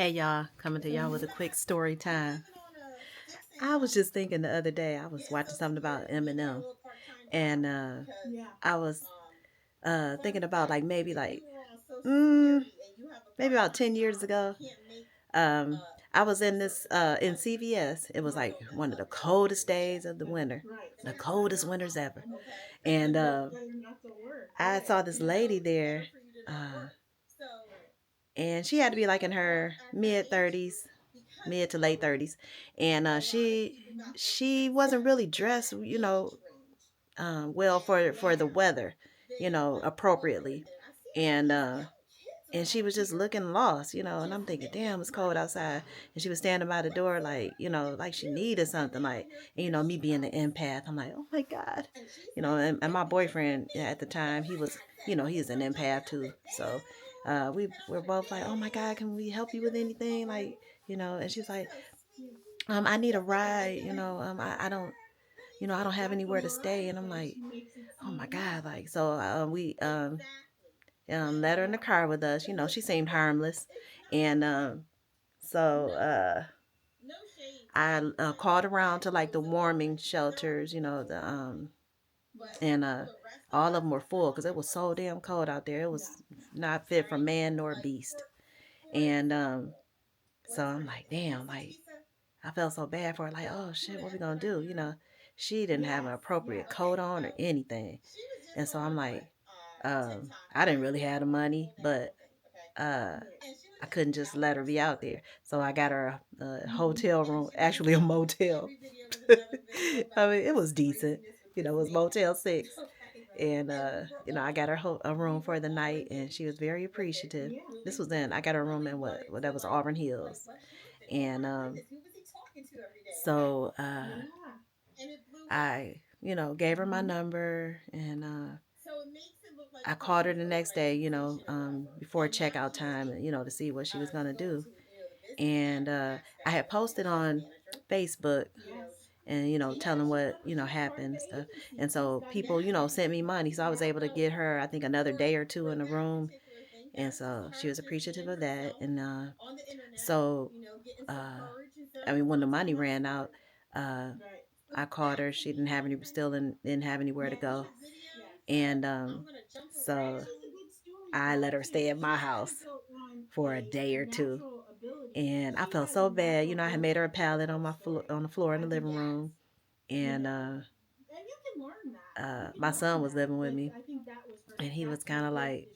Hey y'all, coming to y'all with a quick story time. I was just thinking the other day, I was watching something about Eminem, and I was thinking about like maybe about 10 years ago. Um, I was in this in CVS. It was like one of the coldest days of the winter, the coldest winters ever, and I saw this lady there. Uh, and she had to be like in her mid 30s, mid to late 30s, and she wasn't really dressed, well for the weather, appropriately, and and she was just looking lost, and I'm thinking, damn, it's cold outside, and she was standing by the door like, like she needed something, like, and, me being the empath, I'm like, oh my god, and my boyfriend at the time, he was an empath too, so we were both like, oh my god, can we help you with anything, like, and she's like, I need a ride, I don't have anywhere to stay, and I'm like, oh my god, like, so we let her in the car with us. She seemed harmless, and so I called around to like the warming shelters, the and all of them were full because it was so damn cold out there. It was not fit for man nor beast, and so I'm like, damn, like I felt so bad for her, like, oh shit, what we gonna do? She didn't have an appropriate coat on or anything, and so I'm like, I didn't really have the money, but uh I couldn't just let her be out there. So I got her a hotel room, actually a motel. I mean, it was decent. It was Motel 6. And, I got her a room for the night, and she was very appreciative. I got her a room in that was Auburn Hills. And so I, gave her my number, and I called her the next day, before checkout time, to see what she was going to do. And I had posted on Facebook and telling what happened and stuff, and so people sent me money, so I was able to get her, I think, another day or two in a room, and so she was appreciative of that. And so uh I mean, when the money ran out, uh I called her. She didn't have anywhere to go, and so I let her stay at my house for a day or two. And I felt so bad. I had made her a pallet on the floor in the living room, and my son was living with me, and he was kind of like,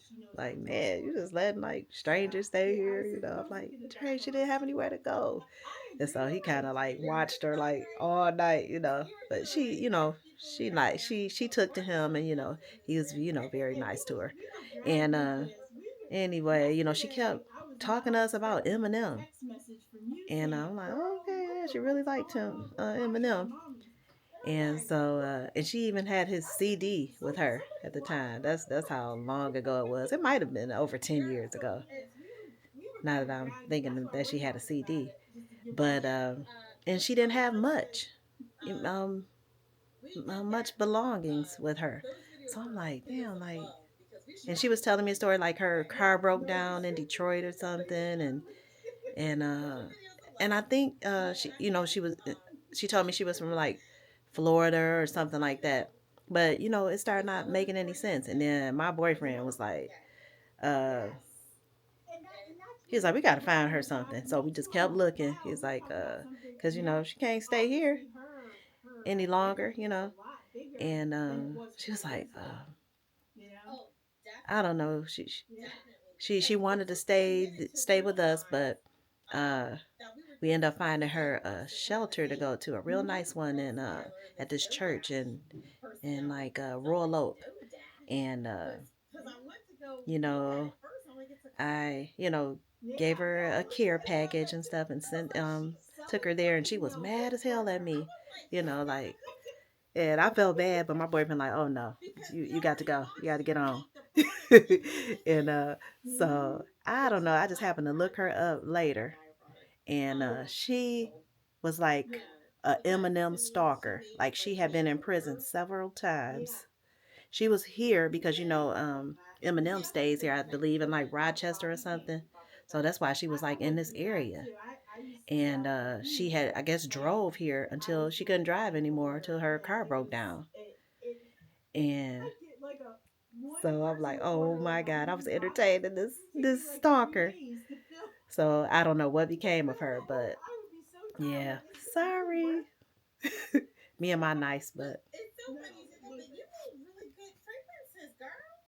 man, you just letting like strangers stay here. I'm like, Trey, she didn't have anywhere to go, and so he kind of like watched her like all night, But she took to him, and he was very nice to her, and anyway, she kept talking to us about Eminem. And I'm like, oh, okay, yeah, she really liked him, Eminem. And so, and she even had his CD with her at the time. That's how long ago it was. It might have been over 10 years ago. Now that I'm thinking that she had a CD, but and she didn't have um, much belongings with her. So I'm like, damn, like, and she was telling me a story like her car broke down in Detroit or something, and I think she told me she was from like Florida or something like that. But it started not making any sense. And then my boyfriend was like, uh, he was like, we gotta find her something. So we just kept looking. He's like, cause she can't stay here any longer, And she was like, I don't know. She wanted to stay with us, but uh we ended up finding her a shelter to go to, a real nice one in at this church in like Royal Oak. And you know I gave her a care package and stuff, and sent took her there, and she was mad as hell at me, like, and I felt bad, but my boyfriend like, oh no, you got to go, you got to get on. And so I don't know, I just happened to look her up later, and she was like a Eminem stalker. Like, she had been in prison several times. She was here because Eminem stays here, I believe, in like Rochester or something. So that's why she was like in this area. And she had, I guess, drove here until she couldn't drive anymore until her car broke down. And so I'm like, oh my God, I was entertaining this stalker. So I don't know what became of her, but yeah, sorry. Me and my nice butt.